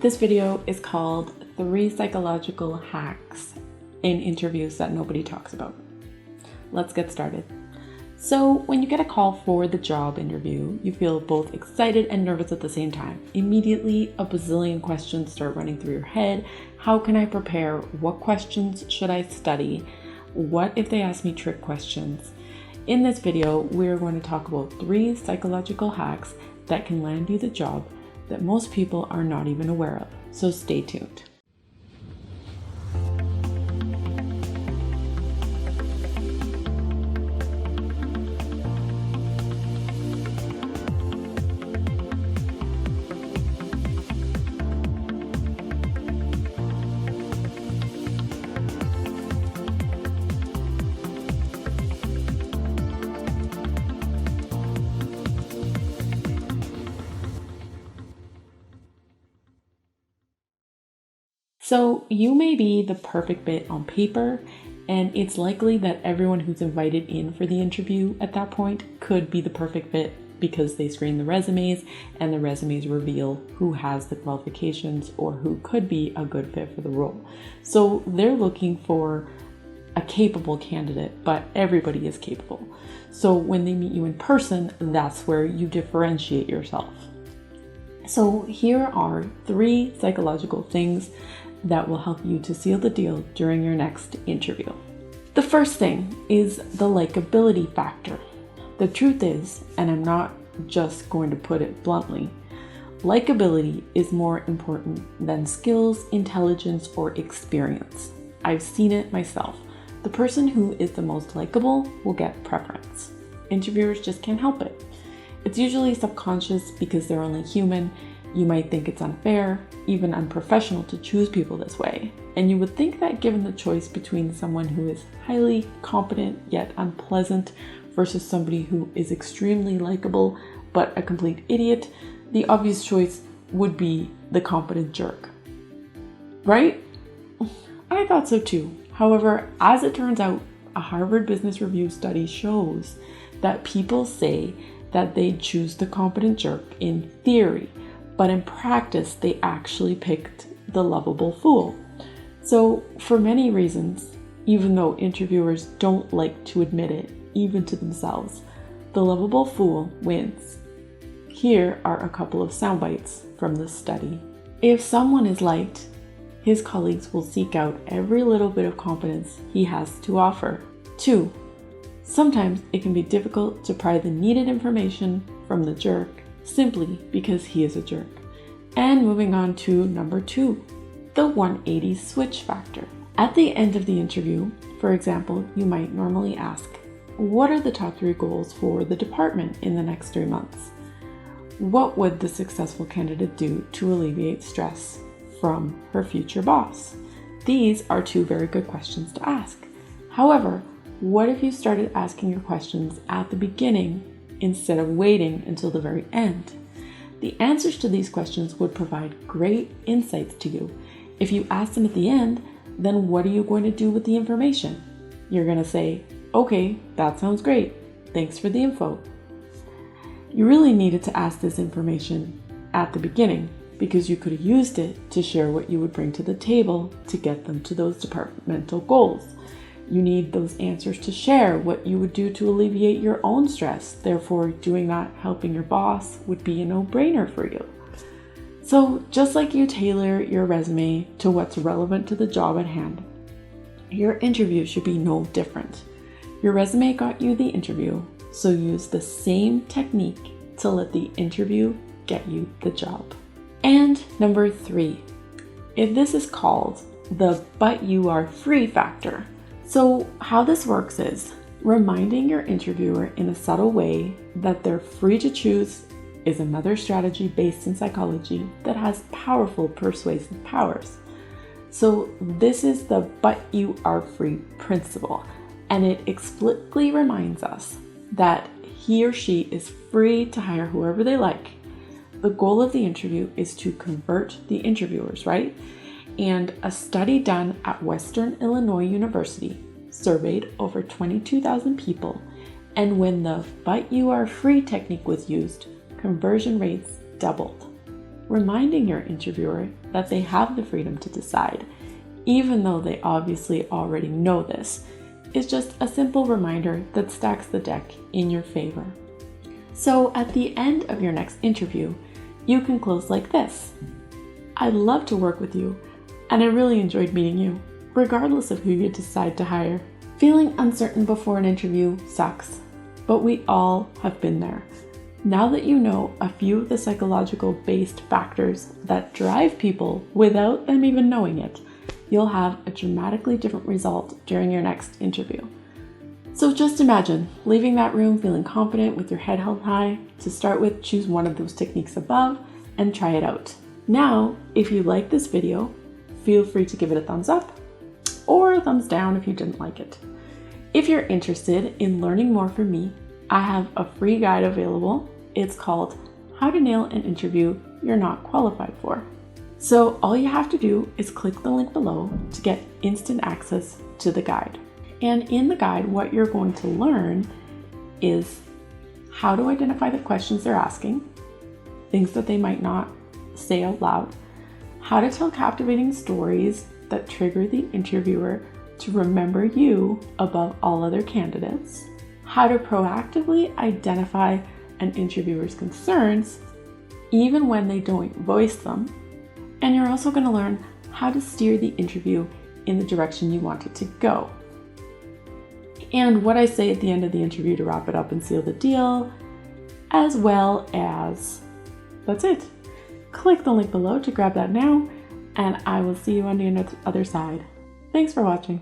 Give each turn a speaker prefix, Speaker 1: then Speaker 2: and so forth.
Speaker 1: This video is called 3 Psychological Hacks in Interviews That Nobody Talks About. Let's get started. So when you get a call for the job interview, you feel both excited and nervous at the same time. Immediately, a bazillion questions start running through your head. How can I prepare? What questions should I study? What if they ask me trick questions? In this video, we're going to talk about 3 psychological hacks that can land you the job that most people are not even aware of. So stay tuned. So you may be the perfect fit on paper, and it's likely that everyone who's invited in for the interview at that point could be the perfect fit because they screen the resumes and the resumes reveal who has the qualifications or who could be a good fit for the role. So they're looking for a capable candidate, but everybody is capable. So when they meet you in person, that's where you differentiate yourself. So here are 3 psychological things that will help you to seal the deal during your next interview. The first thing is the likability factor. The truth is, and I'm not just going to put it bluntly, likability is more important than skills, intelligence, or experience. I've seen it myself. The person who is the most likable will get preference. Interviewers just can't help it. It's usually subconscious because they're only human. You might think it's unfair, even unprofessional to choose people this way. And you would think that given the choice between someone who is highly competent yet unpleasant versus somebody who is extremely likable but a complete idiot, the obvious choice would be the competent jerk. Right? I thought so too. However, as it turns out, a Harvard Business Review study shows that people say that they'd choose the competent jerk in theory, but in practice, they actually picked the lovable fool. So for many reasons, even though interviewers don't like to admit it, even to themselves, the lovable fool wins. Here are a couple of sound bites from this study. If someone is liked, his colleagues will seek out every little bit of competence he has to offer. 2, sometimes it can be difficult to pry the needed information from the jerk simply because he is a jerk. And moving on to number 2, the 180 switch factor. At the end of the interview, for example, you might normally ask, what are the top 3 goals for the department in the next 3 months? What would the successful candidate do to alleviate stress from her future boss? These are 2 very good questions to ask. However, what if you started asking your questions at the beginning instead of waiting until the very end? The answers to these questions would provide great insights to you. If you ask them at the end, then what are you going to do with the information? You're going to say, okay, that sounds great. Thanks for the info. You really needed to ask this information at the beginning because you could have used it to share what you would bring to the table to get them to those departmental goals. You need those answers to share what you would do to alleviate your own stress. Therefore, doing that, helping your boss, would be a no-brainer for you. So just like you tailor your resume to what's relevant to the job at hand, your interview should be no different. Your resume got you the interview, so use the same technique to let the interview get you the job. And number 3, if this is called the but you are free factor. So how this works is reminding your interviewer in a subtle way that they're free to choose is another strategy based in psychology that has powerful persuasive powers. So this is the but you are free principle, and it explicitly reminds us that he or she is free to hire whoever they like. The goal of the interview is to convert the interviewers, right? And a study done at Western Illinois University surveyed over 22,000 people, and when the but you are free technique was used, conversion rates doubled. reminding your interviewer that they have the freedom to decide, even though they obviously already know this, is just a simple reminder that stacks the deck in your favor. So at the end of your next interview, you can close like this. I'd love to work with you, and I really enjoyed meeting you, regardless of who you decide to hire. Feeling uncertain before an interview sucks, but we all have been there. Now that you know a few of the psychological-based factors that drive people without them even knowing it, you'll have a dramatically different result during your next interview. So just imagine leaving that room feeling confident with your head held high. To start with, choose one of those techniques above and try it out. Now, if you like this video, feel free to give it a thumbs up or a thumbs down if you didn't like it. If you're interested in learning more from me, I have a free guide available. It's called How to Nail an Interview You're Not Qualified For. So all you have to do is click the link below to get instant access to the guide. And in the guide, what you're going to learn is how to identify the questions they're asking, things that they might not say out loud, how to tell captivating stories that trigger the interviewer to remember you above all other candidates, how to proactively identify an interviewer's concerns even when they don't voice them, and you're also going to learn how to steer the interview in the direction you want it to go. And what I say at the end of the interview to wrap it up and seal the deal, as well as that's it. Click the link below to grab that now, and I will see you on the other side. Thanks for watching.